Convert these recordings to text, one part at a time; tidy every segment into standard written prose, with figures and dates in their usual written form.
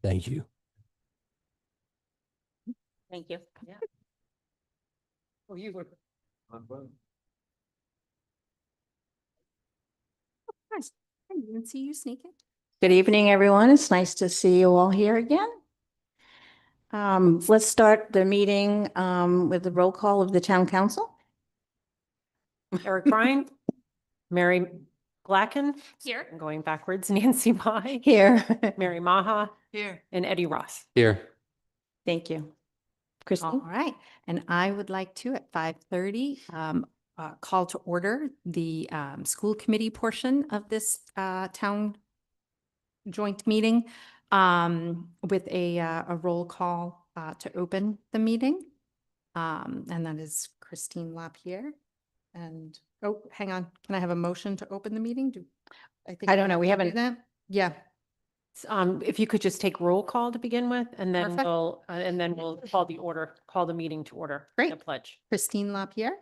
Thank you. Thank you. Yeah. Oh, you were. Nice. I didn't see you sneaking. Good evening, everyone. It's nice to see you all here again. Let's start the meeting with the roll call of the town council. Eric Bryan, Mary Blacken. Here. I'm going backwards. Nancy Mai, Here. Mary Maha, Here. and Eddie Ross. Here. Thank you. All Christine? right. And I would like to, at 5:30, call to order the school committee portion of this town joint meeting with a roll call to open the meeting. And that is Christine Lapierre. And, oh, hang on. Can I have a motion to open the meeting? I don't know. We have to do haven't- that? Yeah. If you could just take roll call to begin with, and then Perfect. we'll call the meeting to order. Great. The pledge. Christine Lapierre.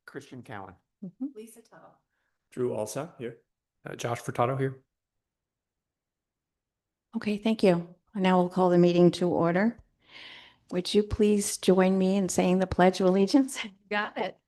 Christian Cowan. Mhm. Lisa Tuttle. Drew Alsa here. Josh Furtado here. Okay, thank you. Now we'll call the meeting to order. Would you please join me in saying the Pledge of Allegiance? Got it.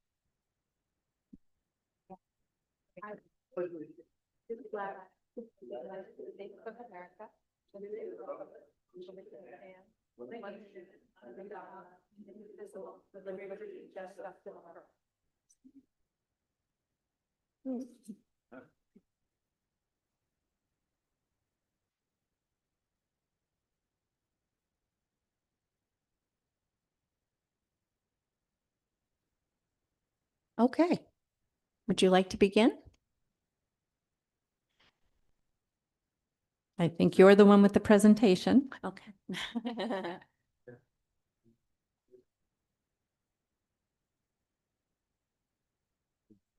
Okay. Would you like to begin? I think you're the one with the presentation. Okay.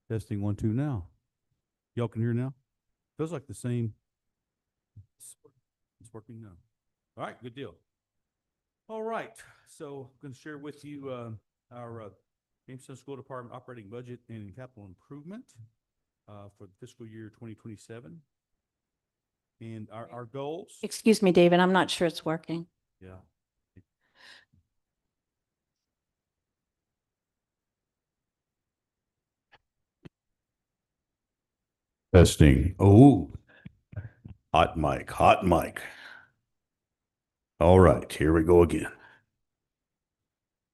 Testing 1, 2 now. Y'all can hear now? Feels like the same. It's working now. All right, good deal. All right, so I'm going to share with you our Jamestown School Department operating budget and capital improvement for the fiscal year 2027. And our goals. Excuse me, David, I'm not sure it's working. Yeah. Testing. Oh, hot mic, hot mic. All right, here we go again.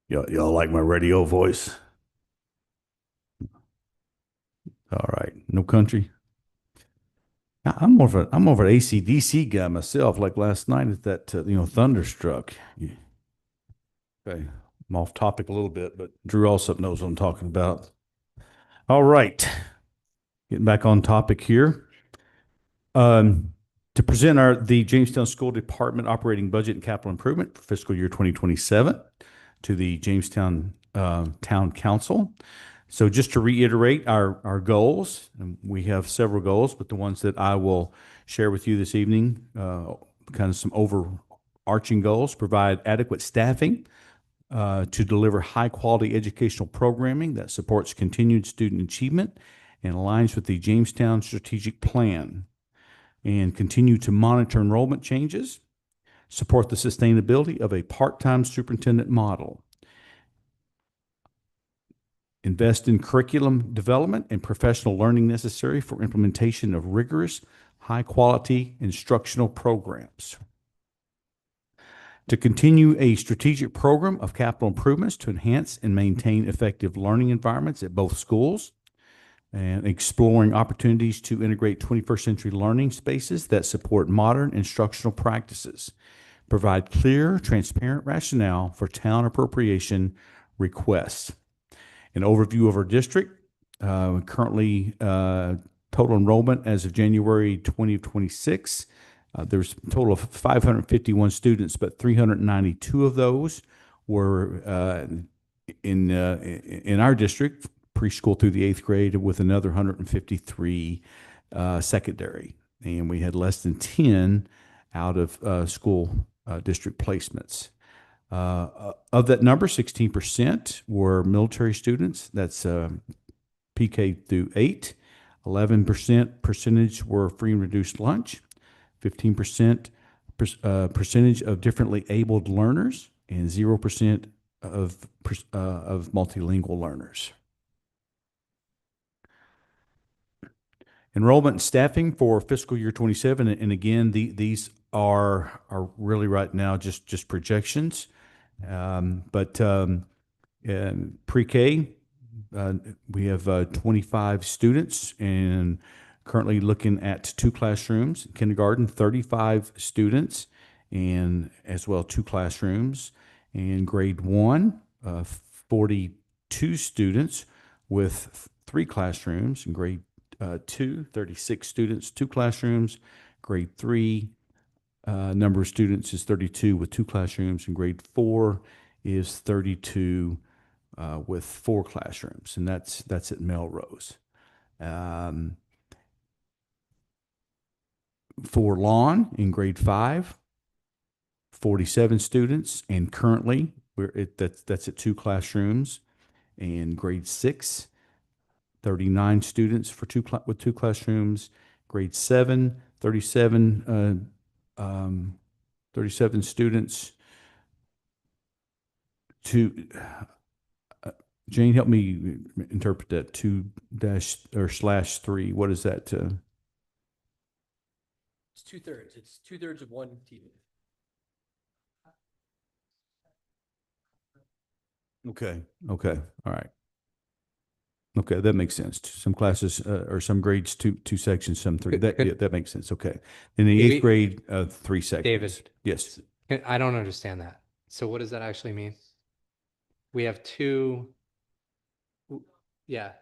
Y'all like my radio voice? All right, no country. I'm more of an AC/DC guy myself. Like last night at that, Thunderstruck. Okay, I'm off topic a little bit, but Drew also knows what I'm talking about. All right, getting back on topic here. To present the Jamestown School Department operating budget and capital improvement for fiscal year 2027 to the Jamestown Town Council. So just to reiterate our goals, and we have several goals, but the ones that I will share with you this evening, kind of some overarching goals: provide adequate staffing to deliver high-quality educational programming that supports continued student achievement and aligns with the Jamestown Strategic Plan, and continue to monitor enrollment changes, support the sustainability of a part-time superintendent model, invest in curriculum development and professional learning necessary for implementation of rigorous, high-quality instructional programs, to continue a strategic program of capital improvements to enhance and maintain effective learning environments at both schools, and exploring opportunities to integrate 21st century learning spaces that support modern instructional practices, provide clear, transparent rationale for town appropriation requests. An overview of our district, currently total enrollment as of January 2026. There's a total of 551 students, but 392 of those were in our district, preschool through the 8th grade, with another 153 secondary. And we had less than 10 out of school district placements. Of that number, 16% were military students. That's PK through 8. 11% were free and reduced lunch. 15% percentage of differently abled learners, and 0% of multilingual learners. Enrollment and staffing for fiscal year 27, and again, these are really right now just projections. But in pre-K, we have 25 students and currently looking at 2 classrooms. Kindergarten, 35 students and as well 2 classrooms. In grade 1, 42 students with 3 classrooms. In grade 2, 36 students, 2 classrooms. Grade 3, number of students is 32 with 2 classrooms. And grade 4 is 32 with 4 classrooms, and that's at Melrose. For lawn in grade 5, 47 students, and currently that's at 2 classrooms. And grade 6, 39 students for with 2 classrooms. Grade 7, 37 students. Jane, help me interpret that 2-/3. What is that? It's 2/3. It's 2/3 of one team. Okay. All right. Okay, that makes sense. Some classes or some grades, two sections, some 3. That makes sense. Okay. In the Maybe- 8th grade, 3 sections. David. Yes. I don't understand that. So what does that actually mean? We have 2. Yeah.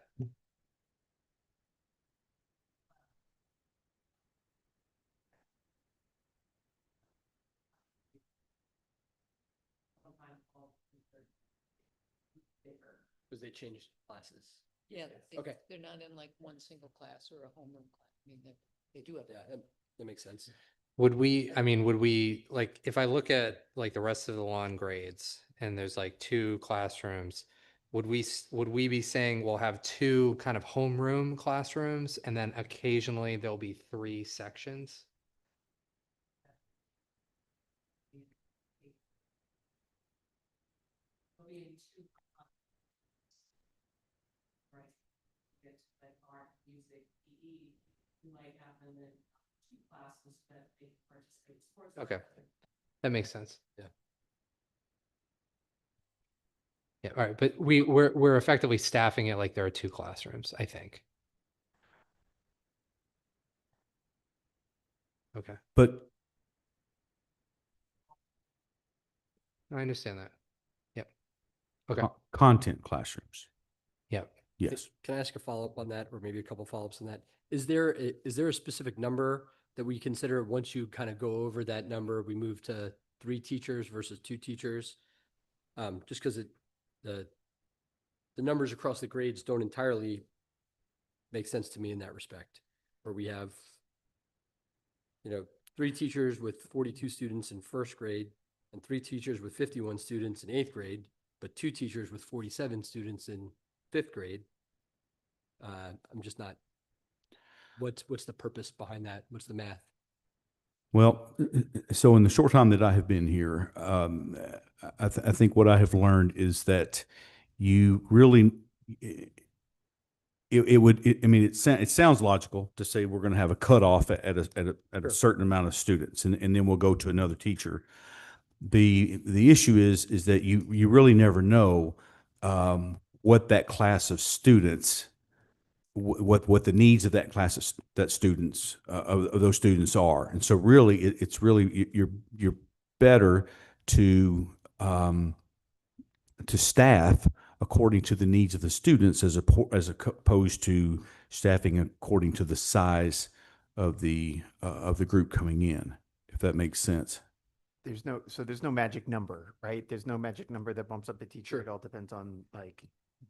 Because they changed classes. Yeah, Okay. they're not in like one single class or a homeroom class. I mean, they do have Yeah, that. that makes sense. Would we, like, if I look at like the rest of the lawn grades and there's like 2 classrooms, would we be saying we'll have 2 kind of homeroom classrooms and then occasionally there'll be 3 sections? Okay, that makes sense. Yeah. Yeah, all right, but we're effectively staffing it like there are 2 classrooms, I think. Okay, But I understand that. Yep. Okay, content classrooms. yep. Yes. Can I ask a follow-up on that, or maybe a couple follow-ups on that? Is there a specific number that we consider once you kind of go over that number, we move to 3 teachers versus 2 teachers? Just because the numbers across the grades don't entirely make sense to me in that respect, where we have, 3 teachers with 42 students in 1st grade and 3 teachers with 51 students in 8th grade, but 2 teachers with 47 students in 5th grade. I'm just not, what's the purpose behind that? What's the math? Well, so in the short time that I have been here, I think what I have learned is that you really, it sounds logical to say we're going to have a cutoff at a certain amount of students, and then we'll go to another teacher. The issue is that you really never know what that class of students, what the needs of that class of those students are, and so really it's really you're better to staff according to the needs of the students as opposed to staffing according to the size of the group coming in, if that makes sense. There's no magic number, right? There's no magic number that bumps up the teacher. Sure. It all depends on like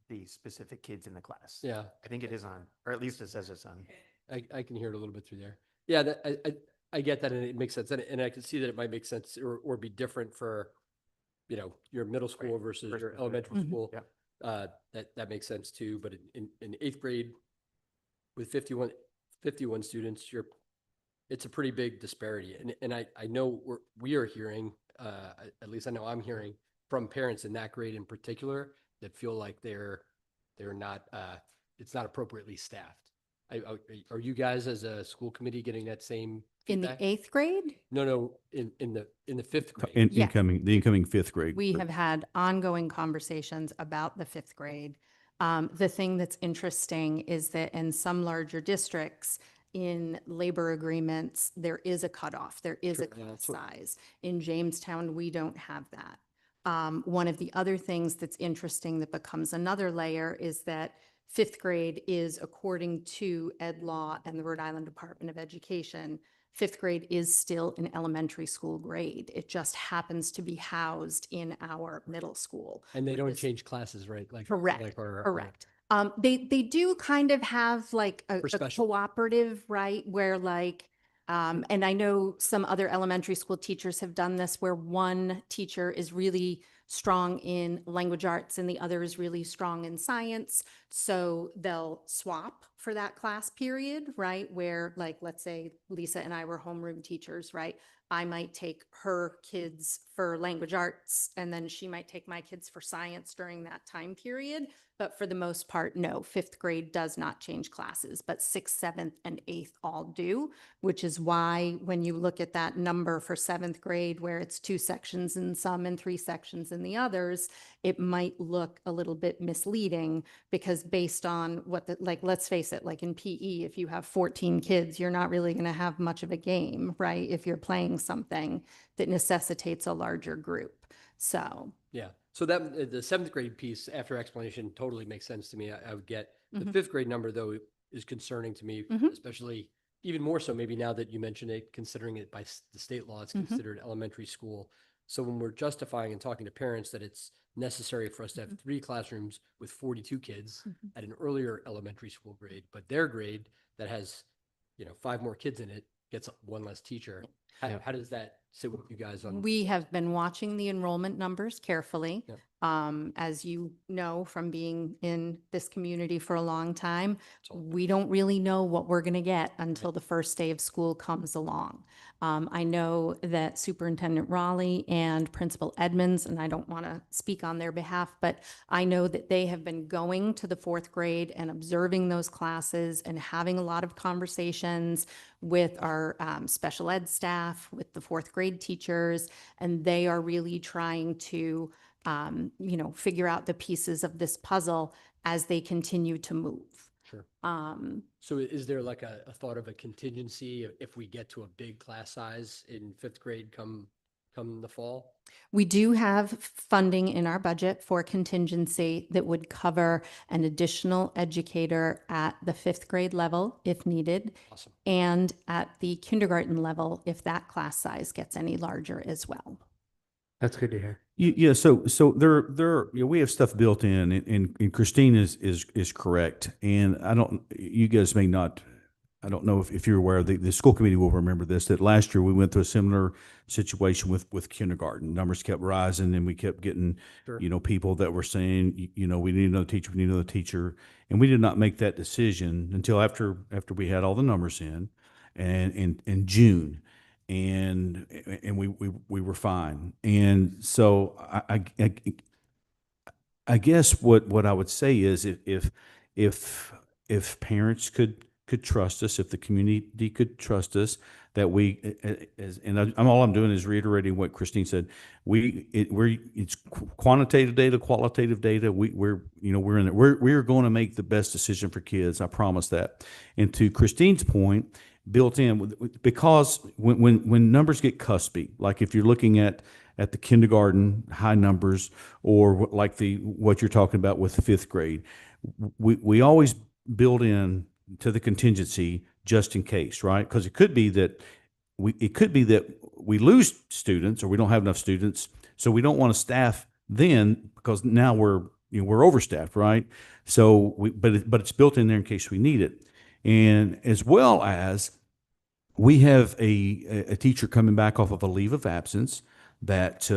the specific kids in the class. Yeah, I think it is on, or at least it says it's on. I can hear it a little bit through there. Yeah, I get that, and it makes sense, and I can see that it might make sense or be different for, your middle school Right. versus First your and elementary third. school. Yeah. That makes sense too, but in 8th grade with 51 students, it's a pretty big disparity. And I know we are hearing, at least I know I'm hearing from parents in that grade in particular that feel like they're not, it's not appropriately staffed. Are you guys as a school committee getting that same In the feedback? 8th grade, No, in the 5th grade. Yes. The incoming fifth grade. we group. have had ongoing conversations about the 5th grade. The thing that's interesting is that in some larger districts, in labor agreements, there is a cutoff, there is a Sure, yeah, class that's what- size. In Jamestown, we don't have that. One of the other things that's interesting that becomes another layer is that 5th grade is, according to Ed Law and the Rhode Island Department of Education, 5th grade is still an elementary school grade. It just happens to be housed in our middle school. And they with don't this- change classes, right? Like Correct, our- correct. They do kind of have like For a special. cooperative, right? Where like, and I know some other elementary school teachers have done this where one teacher is really strong in language arts and the other is really strong in science. So they'll swap for that class period, right? Where like, let's say Lisa and I were homeroom teachers, right? I might take her kids for language arts and then she might take my kids for science during that time period. But for the most part, no, 5th grade does not change classes, but 6th, 7th, and 8th all do, which is why when you look at that number for 7th grade, where it's 2 sections in some and 3 sections in the others, it might look a little bit misleading because based on what the, like, let's face it, like in PE, if you have 14 kids, you're not really going to have much of a game, right? If you're playing something that necessitates a larger group. So, Yeah. So that the 7th grade piece after explanation totally makes sense to me. I would get the Mhm. 5th grade number though is concerning to me, Mhm. especially even more so maybe now that you mentioned it, considering it by the state law, it's Mhm. considered elementary school. So when we're justifying and talking to parents that it's necessary for us to have 3 classrooms with 42 kids Mhm. at an earlier elementary school grade, but their grade that has, 5 more kids in it gets 1 less teacher. Yeah. How does that sit with you guys on? we have been watching the enrollment numbers carefully. Yep. As you know from being in this community for a long time, So- we don't really know what we're going to get until the first day of school comes along. I know that Superintendent Raleigh and Principal Edmonds, and I don't want to speak on their behalf, but I know that they have been going to the 4th grade and observing those classes and having a lot of conversations with our special ed staff, with the 4th grade teachers, and they are really trying to, figure out the pieces of this puzzle as they continue to move. Sure. Um, So is there like a thought of a contingency if we get to a big class size in 5th grade come the fall? We do have funding in our budget for contingency that would cover an additional educator at the 5th grade level if needed, Awesome. and at the kindergarten level if that class size gets any larger as well. That's good to hear. Yeah, so we have stuff built in, and Christine is correct. And you guys may not, I don't know if you're aware, the school committee will remember this, that last year we went through a similar situation with kindergarten. Numbers kept rising and we kept getting, Sure. people that were saying, we need another teacher, we need another teacher. And we did not make that decision until after we had all the numbers in and in June. And we were fine. And so I guess what I would say is if parents could trust us, if the community could trust us, that all I'm doing is reiterating what Christine said. It's quantitative data, qualitative data. We're going to make the best decision for kids. I promise that. And to Christine's point, built in because when numbers get cuspy, like if you're looking at the kindergarten high numbers or like what you're talking about with 5th grade, we always build in to the contingency just in case, right? Because it could be that we lose students or we don't have enough students, so we don't want to staff then because now we're overstaffed, right? So but it's built in there in case we need it. And as well as we have a teacher coming back off of a leave of absence that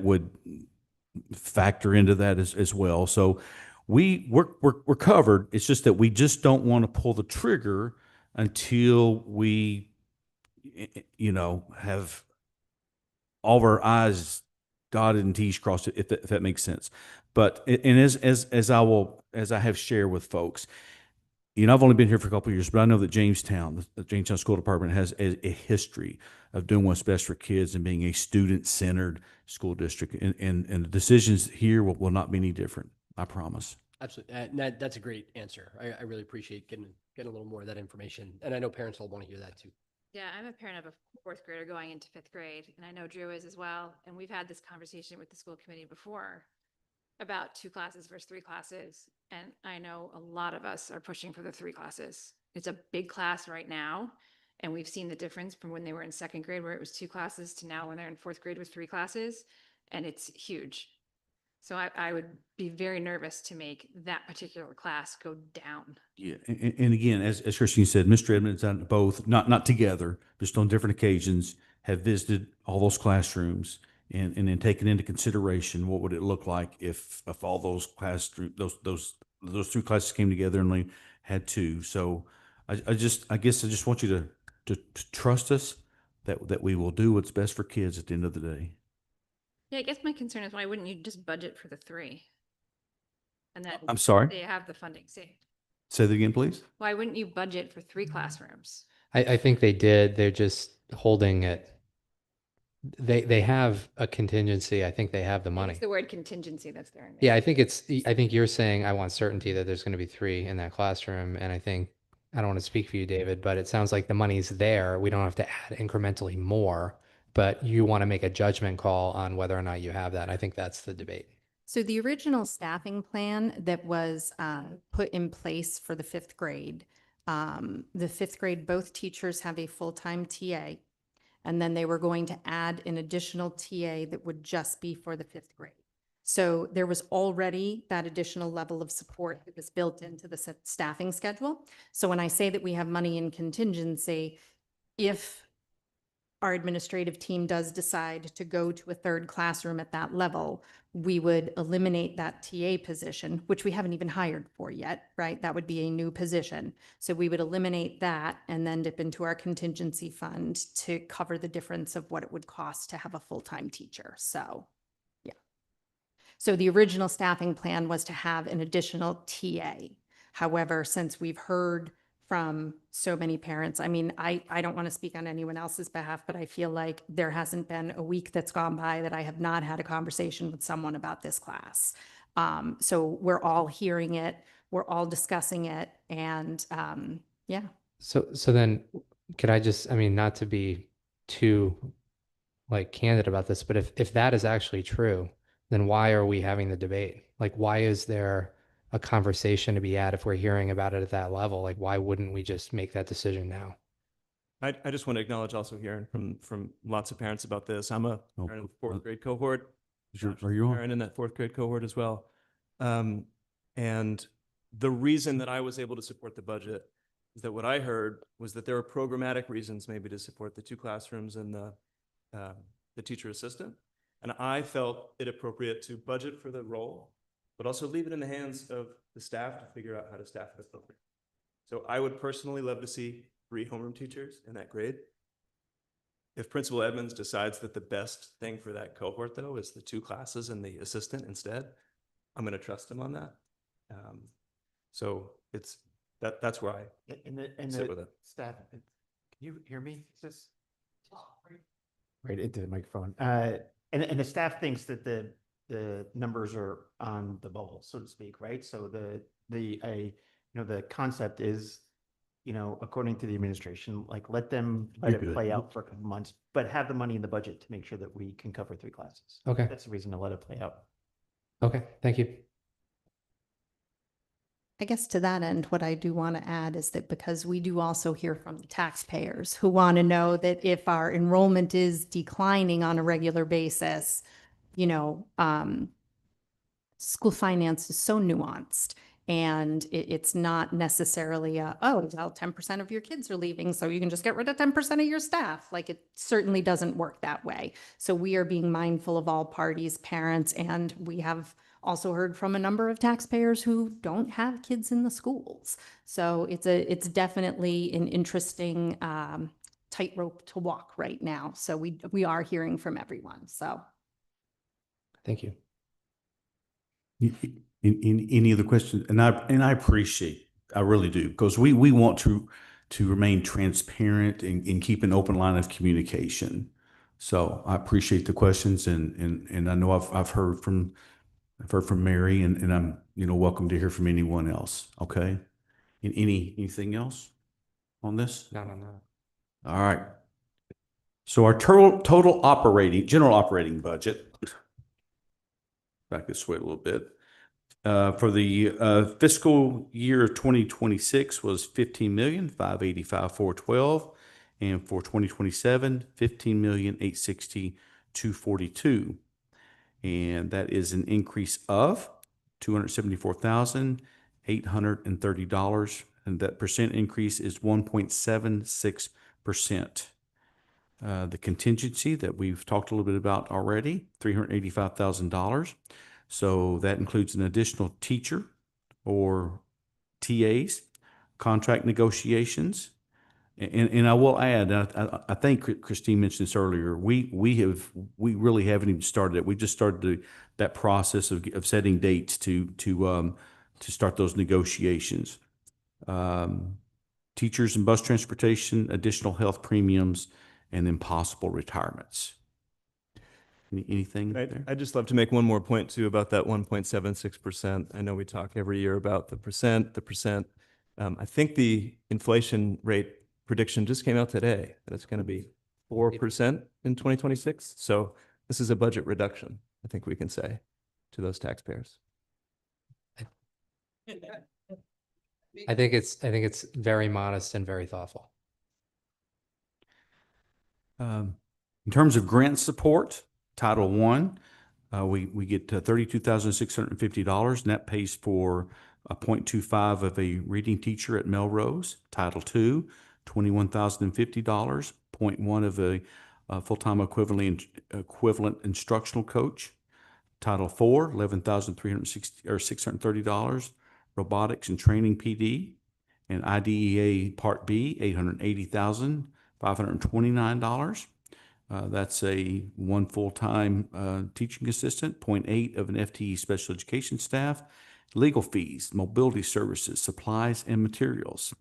would factor into that as well. So we're covered. It's just that we just don't want to pull the trigger until we, have all of our I's dotted and T's crossed, if that makes sense. But, and as I have shared with folks, I've only been here for a couple of years, but I know that the Jamestown School Department has a history of doing what's best for kids and being a student-centered school district. And the decisions here will not be any different. I promise. Absolutely. And that's a great answer. I really appreciate getting a little more of that information. And I know parents will want to hear that too. Yeah, I'm a parent of a fourth grader going into fifth grade, and I know Drew is as well. And we've had this conversation with the school committee before about 2 classes versus 3 classes. And I know a lot of us are pushing for the 3 classes. It's a big class right now. And we've seen the difference from when they were in second grade where it was 2 classes to now when they're in fourth grade with 3 classes. And it's huge. So I would be very nervous to make that particular class go down. Yeah, and again, as Christine said, Mr. Edmonds and both, not together, just on different occasions, have visited all those classrooms and then taken into consideration what would it look like if all those those 3 classes came together and only had 2. So I guess I just want you to trust us that we will do what's best for kids at the end of the day. Yeah, I guess my concern is why wouldn't you just budget for the 3? And that I'm sorry. they have the funding saved. Say that again, please. Why wouldn't you budget for 3 classrooms? I think they did. They're just holding it. They have a contingency. I think they have the money. It's the word contingency that's there. Yeah, I think you're saying I want certainty that there's going to be 3 in that classroom. And I don't want to speak for you, David, but it sounds like the money's there. We don't have to add incrementally more, but you want to make a judgment call on whether or not you have that. I think that's the debate. So the original staffing plan that was put in place for the 5th grade, both teachers have a full-time TA. And then they were going to add an additional TA that would just be for the 5th grade. So there was already that additional level of support that was built into the staffing schedule. So when I say that we have money in contingency, if our administrative team does decide to go to a 3rd classroom at that level, we would eliminate that TA position, which we haven't even hired for yet, right? That would be a new position. So we would eliminate that and then dip into our contingency fund to cover the difference of what it would cost to have a full-time teacher. So, yeah. So the original staffing plan was to have an additional TA. However, since we've heard from so many parents. I mean, I don't want to speak on anyone else's behalf, but I feel like there hasn't been a week that's gone by that I have not had a conversation with someone about this class. So we're all hearing it, we're all discussing it, and yeah. So then could I just, not to be too candid about this, but if that is actually true, then why are we having the debate? Why is there a conversation to be had if we're hearing about it at that level? Why wouldn't we just make that decision now? I just want to acknowledge also hearing from lots of parents about this. I'm a parent of 4th grade cohort. Are you on? Parent in that 4th grade cohort as well. And the reason that I was able to support the budget is that what I heard was that there are programmatic reasons maybe to support the 2 classrooms and the teacher assistant. And I felt it appropriate to budget for the role, but also leave it in the hands of the staff to figure out how to staff it appropriately. So I would personally love to see 3 homeroom teachers in that grade. If Principal Edmonds decides that the best thing for that cohort, though, is the 2 classes and the assistant instead, I'm going to trust him on that. So that's where I sit with it. Staff, can you hear me? Is this right into the microphone? And the staff thinks that the numbers are on the bubble, so to speak, right? So the concept is, according to the administration, let them let it play out for a couple months, but have the money in the budget to make sure that we can cover 3 classes. Okay. That's the reason to let it play out. Okay. Thank you. I guess to that end, what I do want to add is that because we do also hear from the taxpayers who want to know that if our enrollment is declining on a regular basis, school finance is so nuanced, and it's not necessarily 10% of your kids are leaving, so you can just get rid of 10% of your staff. It certainly doesn't work that way. So we are being mindful of all parties, parents, and we have also heard from a number of taxpayers who don't have kids in the schools. So it's definitely an interesting tightrope to walk right now. So we are hearing from everyone. So Thank you. In any other questions? And I appreciate, I really do, because we want to remain transparent and keep an open line of communication. So I appreciate the questions and I know I've heard from Mary and I'm, welcome to hear from anyone else. Okay. And anything else on this? No, no, no. All right. So our total general operating budget, back this way a little bit, for the fiscal year 2026 was 15,585,412, and for 2027, 15,860,242, and that is an increase of $274,830, and that percent increase is 1.76%. The contingency that we've talked a little bit about already, $385,000. So that includes an additional teacher or TAs, contract negotiations. And I will add, I think Christine mentioned this earlier, we really haven't even started it. We just started that process of setting dates to start those negotiations. Teachers and bus transportation, additional health premiums, and then possible retirements. Anything there? I'd just love to make one more point too about that 1.76%. I know we talk every year about the percent. I think the inflation rate prediction just came out today that it's going to be 4% in 2026. So this is a budget reduction, I think we can say, to those taxpayers. I think it's very modest and very thoughtful. In terms of grant support, Title I, we get $32,650, and that pays for a 0.25 of a reading teacher at Melrose. Title II, $21,050, 0.1 of a full-time equivalent instructional coach. Title IV, $11,630, robotics and training PD. And IDEA Part B, $880,529. That's one full-time teaching assistant, 0.8 of an FTE special education staff, legal fees, mobility services, supplies, and materials.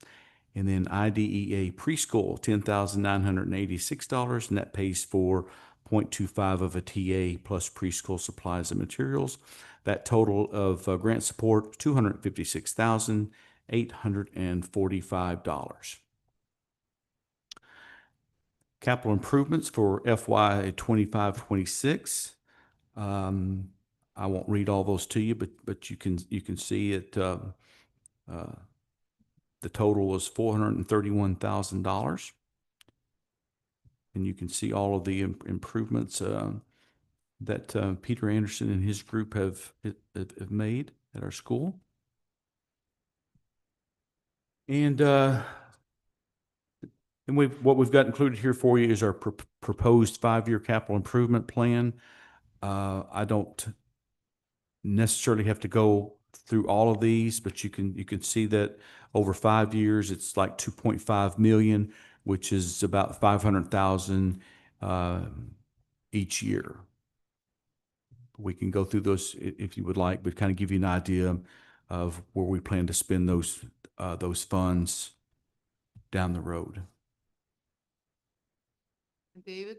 And then IDEA preschool, $10,986, and that pays for 0.25 of a TA plus preschool supplies and materials. That total of grant support, $256,845. Capital improvements for FY 25-26. I won't read all those to you, but you can see it. The total was $431,000, and you can see all of the improvements that Peter Anderson and his group have made at our school. And what we've got included here for you is our proposed 5-year capital improvement plan. I don't necessarily have to go through all of these, but you can see that over 5 years, it's like 2.5 million, which is about 500,000 each year. We can go through those if you would like, but kind of give you an idea of where we plan to spend those funds down the road. David,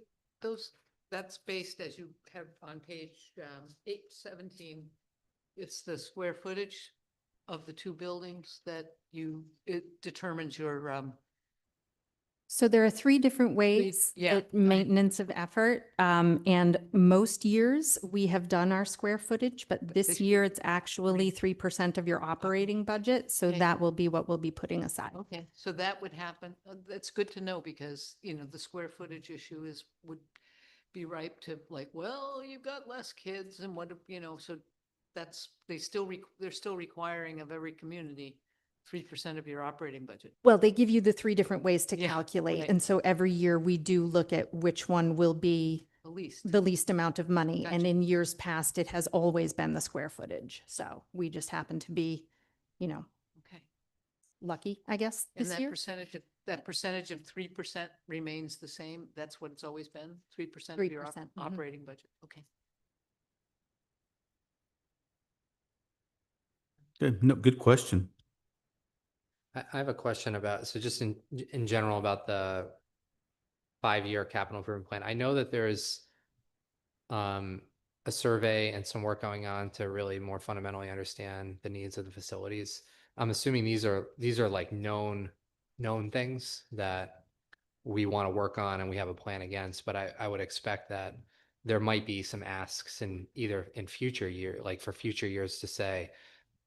that's based, as you have on page 817, it's the square footage of the two buildings that it determines your, So there are 3 different ways at maintenance of effort. And most years we have done our square footage, but this year it's actually 3% of your operating budget. So Okay. that will be what we'll be putting aside. okay, so that would happen. That's good to know because, the square footage issue would be ripe to like, well, you've got less kids and what, so they're still requiring of every community 3% of your operating budget. Well, they give you the 3 different ways to Yeah, calculate. right. And so every year we do look at which one will be The least. the least amount of money. And Gotcha. in years past, it has always been the square footage. So we just happen to be, Okay. lucky, I guess, And this that year. percentage of 3% remains the same? That's what it's always been? 3% of your 3%, mhm. operating budget? Okay. Good, no, good question. I have a question about, so just in general about the 5-year capital improvement plan. I know that there's a survey and some work going on to really more fundamentally understand the needs of the facilities. I'm assuming these are like known things that we want to work on and we have a plan against, but I would expect that there might be some asks in future year, like for future years to say,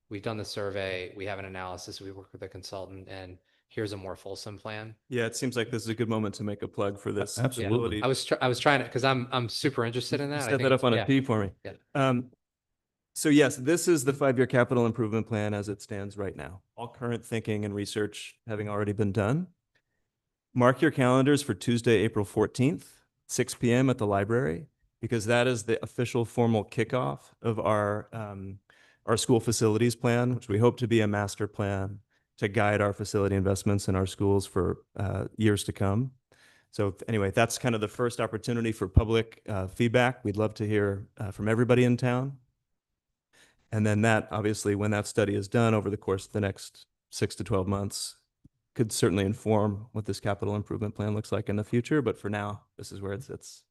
we've done the survey, we have an analysis, we work with a consultant, and here's a more fulsome plan. Yeah, it seems like this is a good moment to make a plug for this. Absolutely. facility. I was trying to, because I'm super interested in that. I Set think that up on yeah. a P for me. Yeah. So yes, this is the 5-year capital improvement plan as it stands right now. All current thinking and research having already been done. Mark your calendars for Tuesday, April 14th, 6 p.m. at the library, because that is the official formal kickoff of our school facilities plan, which we hope to be a master plan to guide our facility investments in our schools for years to come. So anyway, that's kind of the first opportunity for public feedback. We'd love to hear from everybody in town. And then that, obviously, when that study is done over the course of the next 6 to 12 months, could certainly inform what this capital improvement plan looks like in the future. But for now, this is where it sits.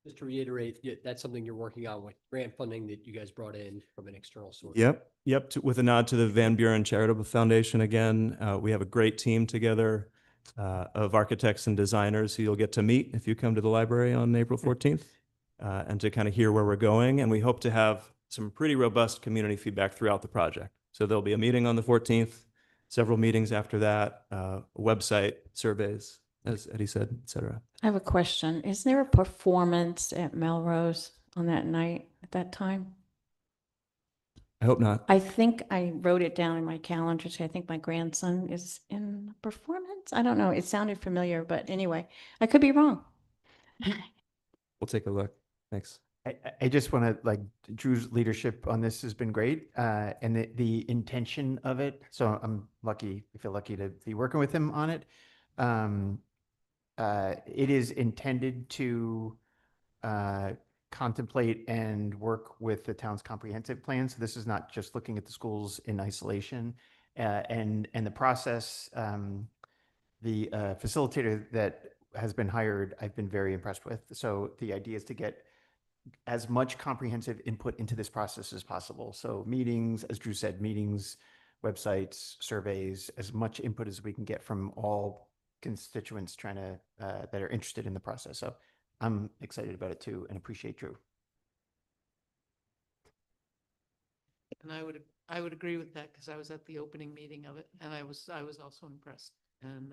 Just to reiterate, that's something you're working on with grant funding that you guys brought in from an external source. Yep. With a nod to the Van Buren Charitable Foundation again, we have a great team together of architects and designers who you'll get to meet if you come to the library on April 14th and to kind of hear where we're going. And we hope to have some pretty robust community feedback throughout the project. So there'll be a meeting on the 14th, several meetings after that, website, surveys, as Eddie said, et cetera. I have a question. Is there a performance at Melrose on that night at that time? I hope not. I think I wrote it down in my calendar. So I think my grandson is in the performance. I don't know. It sounded familiar, but anyway, I could be wrong. We'll take a look. Thanks. I just want to, like, Drew's leadership on this has been great, and the intention of it. So I feel lucky to be working with him on it. It is intended to contemplate and work with the town's comprehensive plan. So this is not just looking at the schools in isolation. And the process, the facilitator that has been hired, I've been very impressed with. So the idea is to get as much comprehensive input into this process as possible. So meetings, as Drew said, meetings, websites, surveys, as much input as we can get from all constituents trying to that are interested in the process. So I'm excited about it too, and appreciate Drew. And I would agree with that because I was at the opening meeting of it and I was also impressed. And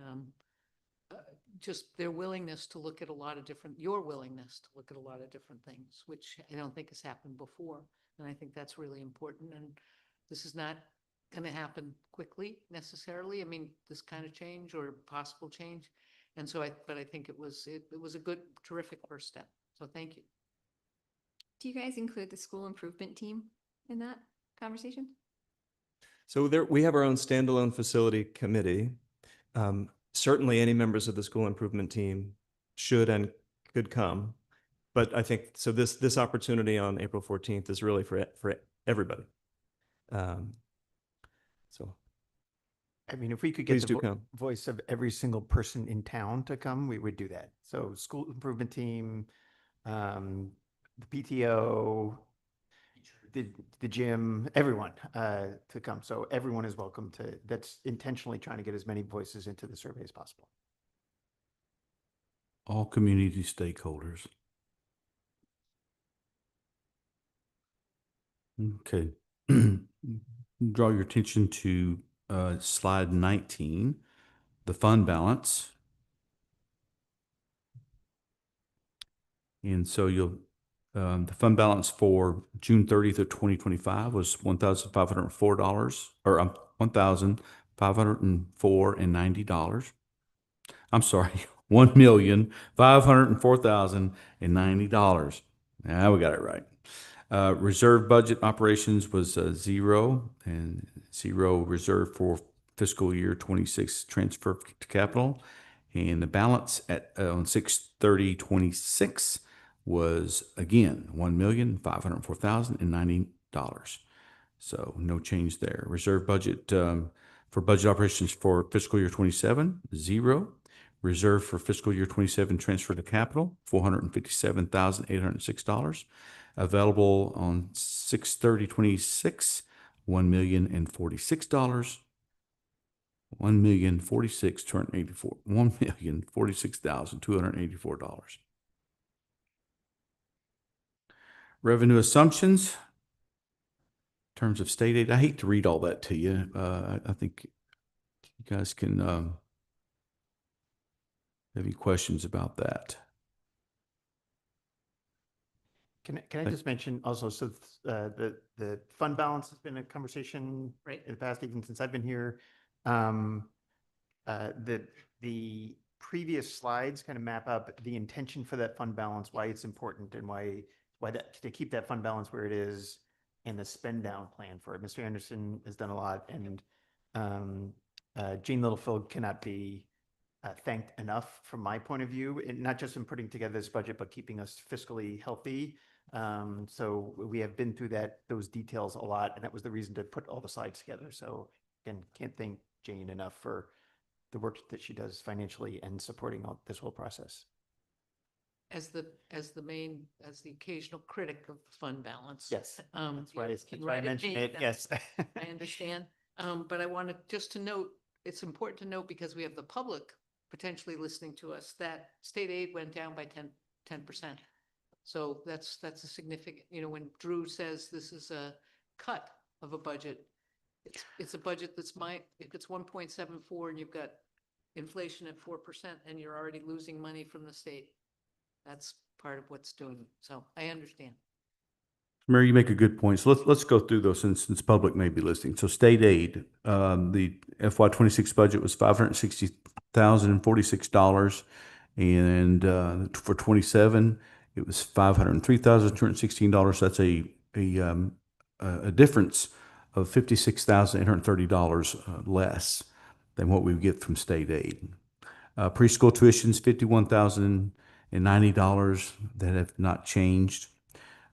just their willingness to look at your willingness to look at a lot of different things, which I don't think has happened before. And I think that's really important. And this is not going to happen quickly necessarily. I mean, this kind of change or possible change. And so but I think it was a good, terrific first step. So thank you. Do you guys include the school improvement team in that conversation? So we have our own standalone facility committee. Certainly any members of the school improvement team should and could come. But I think, so this opportunity on April 14th is really for everybody. So I mean, if we could please get the do come. voice of every single person in town to come, we would do that. So school improvement team, the PTO, the gym, everyone to come. So everyone is welcome to, that's intentionally trying to get as many voices into the survey as possible. All community stakeholders. Okay. Draw your attention to slide 19, the fund balance. And so the fund balance for June 30th of 2025 was $1,504 or $1,504.90. I'm sorry, $1,504,090. Now we got it right. Reserve budget operations was zero, and zero reserve for fiscal year 26 transfer to capital. And the balance at on 6/30/26 was again $1,504,090. So no change there. Reserve budget for budget operations for fiscal year 27, zero. Reserve for fiscal year 27 transfer to capital, $457,806. Available on 6/30/26, $1,046. $1,046,284. Revenue assumptions. In terms of state aid, I hate to read all that to you. I think you guys can have any questions about that. Can I just mention also, so the fund balance has been a conversation Right. in the past, even since I've been here. The previous slides kind of map up the intention for that fund balance, why it's important, and why that to keep that fund balance where it is, and the spend down plan for it. Mr. Anderson has done a lot, and Jane Littlefield cannot be thanked enough from my point of view, and not just in putting together this budget, but keeping us fiscally healthy. So we have been through those details a lot, and that was the reason to put all the slides together. So again, can't thank Jane enough for the work that she does financially and supporting this whole process. As the occasional critic of fund balance. Yes, that's why, you that's can why I write it mentioned in, it. Yes. I understand. But I wanted just to note, it's important to note because we have the public potentially listening to us, that state aid went down by 10%. So that's a significant, when Drew says this is a cut of a budget, it's a budget if it's 1.74 and you've got inflation at 4% and you're already losing money from the state, that's part of what's doing it. So I understand. Mary, you make a good point. So let's go through those since public may be listening. So state aid, the FY26 budget was $560,046, and for 27, it was $503,216. That's a difference of $56,830 less than what we get from state aid. Preschool tuitions, $51,090, that have not changed.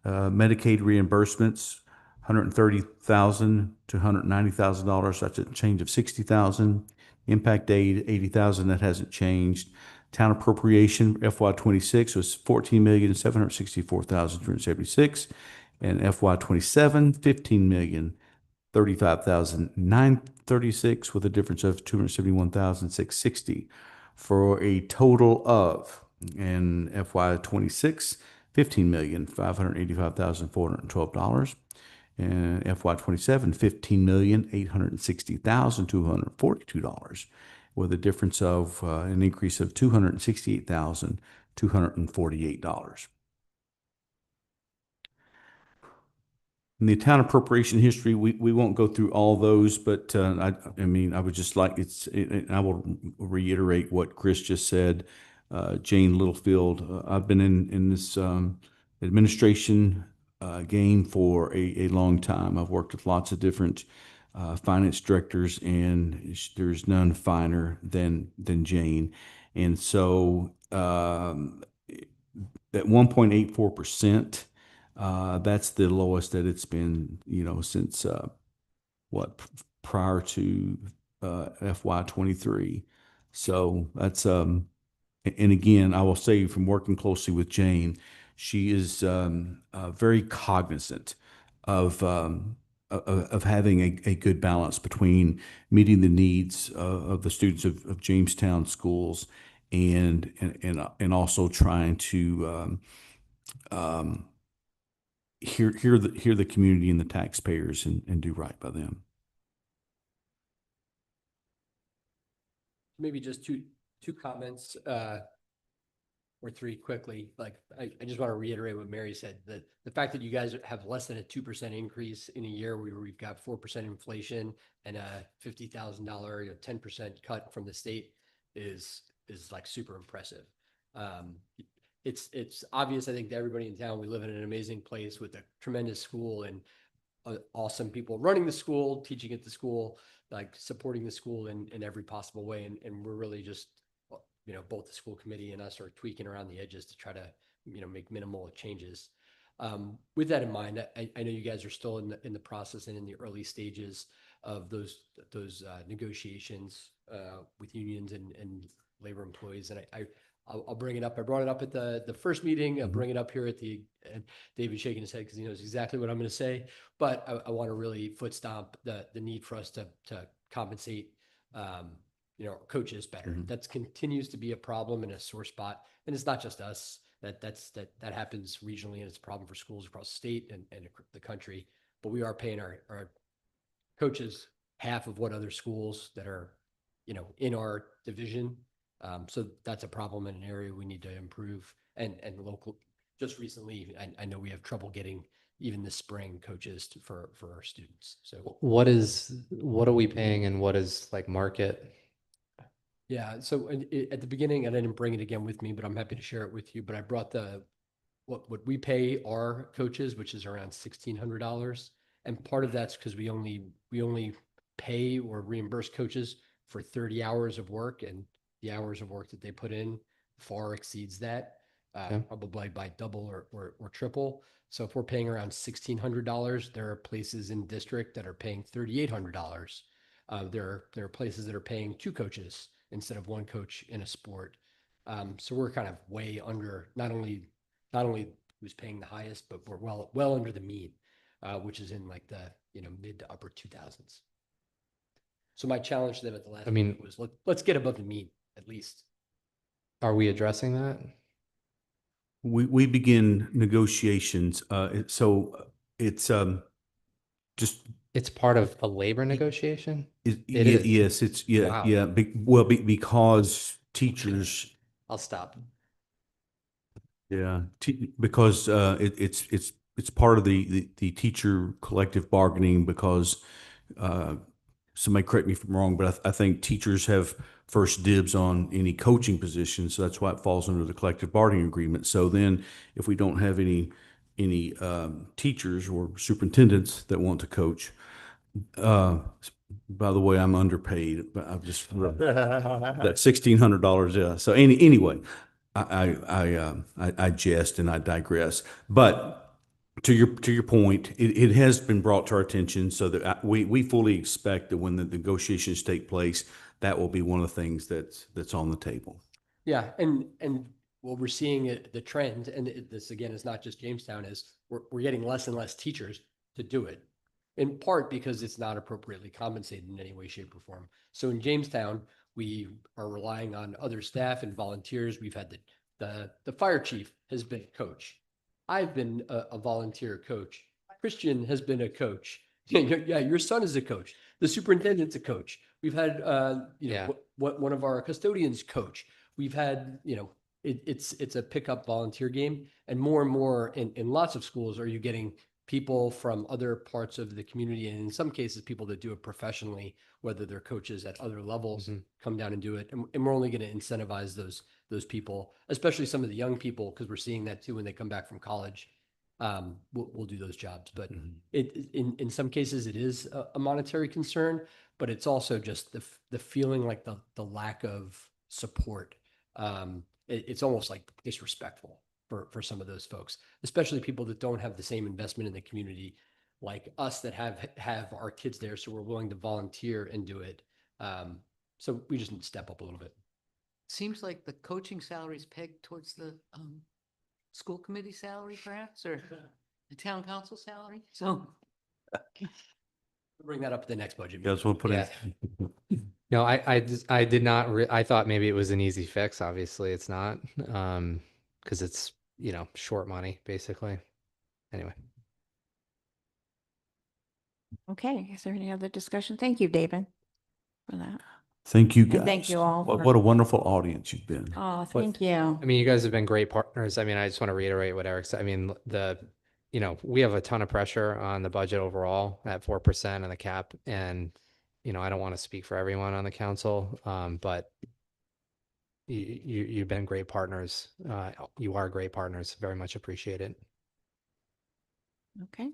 Medicaid reimbursements, $130,000 to $190,000. That's a change of $60,000. Impact aid, $80,000. That hasn't changed. Town appropriation, FY26 was $14,764,376, and FY27, $15,035,936, with a difference of $271,660, for a total of, in FY26, $15,585,412, and FY27, $15,860,242, with a difference of an increase of $268,248. In the town appropriation history, we won't go through all those, but I would just like I will reiterate what Chris just said. Jane Littlefield, I've been in this administration game for a long time. I've worked with lots of different finance directors, and there's none finer than Jane. And so at 1.84%, that's the lowest that it's been, since prior to FY23. So that's and again, I will say, from working closely with Jane, she is very cognizant of having a good balance between meeting the needs of the students of Jamestown schools and also trying to hear the community and the taxpayers and do right by them. Maybe just two comments, or three quickly. Like, I just want to reiterate what Mary said, that the fact that you guys have less than a 2% increase in a year where we've got 4% inflation and a $50,000, 10% cut from the state is is like super impressive. It's obvious, I think, to everybody in town, we live in an amazing place with a tremendous school and awesome people running the school, teaching at the school, like supporting the school in every possible way. And we're really just, both the school committee and us are tweaking around the edges to try to, make minimal changes. With that in mind, I know you guys are still in the process and in the early stages of those negotiations with unions and labor employees. And I'll bring it up. I brought it up at the first meeting. I'll bring it up here and David's shaking his head because he knows exactly what I'm going to say. But I want to really foot stomp the need for us to compensate, coaches better. That continues to be a problem and a sore spot. And it's not just us. That happens regionally, and it's a problem for schools across the state and the country. But we are paying our coaches half of what other schools that are, in our division. So that's a problem in an area we need to improve. And local, just recently, I know we have trouble getting even this spring coaches for our students. So what are we paying and what is like market? yeah. So at the beginning, and I didn't bring it again with me, but I'm happy to share it with you. But I brought what we pay our coaches, which is around $1,600. And part of that's because we only pay or reimburse coaches for 30 hours of work, and the hours of work that they put in far exceeds that, probably by double or triple. So if we're paying around $1,600, there are places in district that are paying $3,800. There are places that are paying 2 coaches instead of 1 coach in a sport. So we're kind of way under, not only who's paying the highest, but we're well under the mean, which is in like the mid to upper 2000s. So my challenge to them at the last meeting was let's get above the mean at least. Are we addressing that? We begin negotiations. So it's just. It's part of a labor negotiation? It is. Yes, it's Wow. because teachers. I'll stop. Yeah, because it's part of the teacher collective bargaining because somebody correct me if I'm wrong, but I think teachers have first dibs on any coaching position, so that's why it falls under the collective bargaining agreement. So then, if we don't have any teachers or superintendents that want to coach, by the way, I'm underpaid, but I've just that $1,600. Yeah. So anyway. I jest and I digress, but to your point, it has been brought to our attention so that we fully expect that when the negotiations take place, that will be one of the things that's on the table. Yeah, and what we're seeing the trend, and this again is not just Jamestown, is we're getting less and less teachers to do it, in part because it's not appropriately compensated in any way, shape, or form. So in Jamestown, we are relying on other staff and volunteers. We've had the fire chief has been a coach. I've been a volunteer coach. Christian has been a coach. Yeah, your son is a coach. The superintendent's a coach. We've had one of our custodians coach. We've had it's a pickup volunteer game, and more in lots of schools are you getting people from other parts of the community, and in some cases people that do it professionally, whether they're coaches at other levels, come down and do it. And we're only going to incentivize those people, especially some of the young people, because we're seeing that too when they come back from college. We'll do those jobs, but in some cases it is a monetary concern, but it's also just the feeling like the lack of support. It's almost like disrespectful for some of those folks, especially people that don't have the same investment in the community like us that have our kids there. So we're willing to volunteer and do it. So we just need to step up a little bit. Seems like the coaching salary is pegged towards the school committee salary perhaps, or the town council salary. So We'll bring that up at the next budget. You guys want to put Yeah. No, I did not. I thought maybe it was an easy fix. Obviously, it's not, because it's short money basically. Anyway. Okay, is there any other discussion? Thank you, David, for that. Thank you And guys. thank you all What for- a wonderful audience you've been. Oh, thank you. I mean, you guys have been great partners. I mean, I just want to reiterate what Eric said. I mean, we have a ton of pressure on the budget overall at 4% and the cap. And, I don't want to speak for everyone on the council, but you've been great partners. You are great partners. Very much appreciate it. Okay.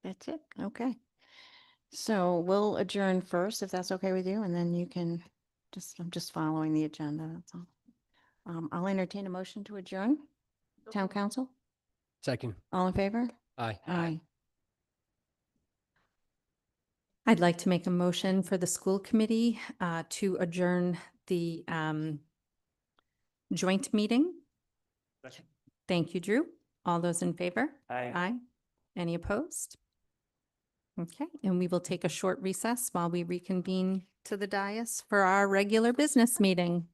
That's it. Okay. So we'll adjourn first, if that's okay with you, and then you can I'm just following the agenda, that's all. I'll entertain a motion to adjourn. Town council, Second. all in favor? Aye. Aye. I'd like to make a motion for the school committee to adjourn the joint meeting. Thank you, Drew. All those in favor? Aye. Any opposed? Okay, and we will take a short recess while we reconvene to the dais for our regular business meeting.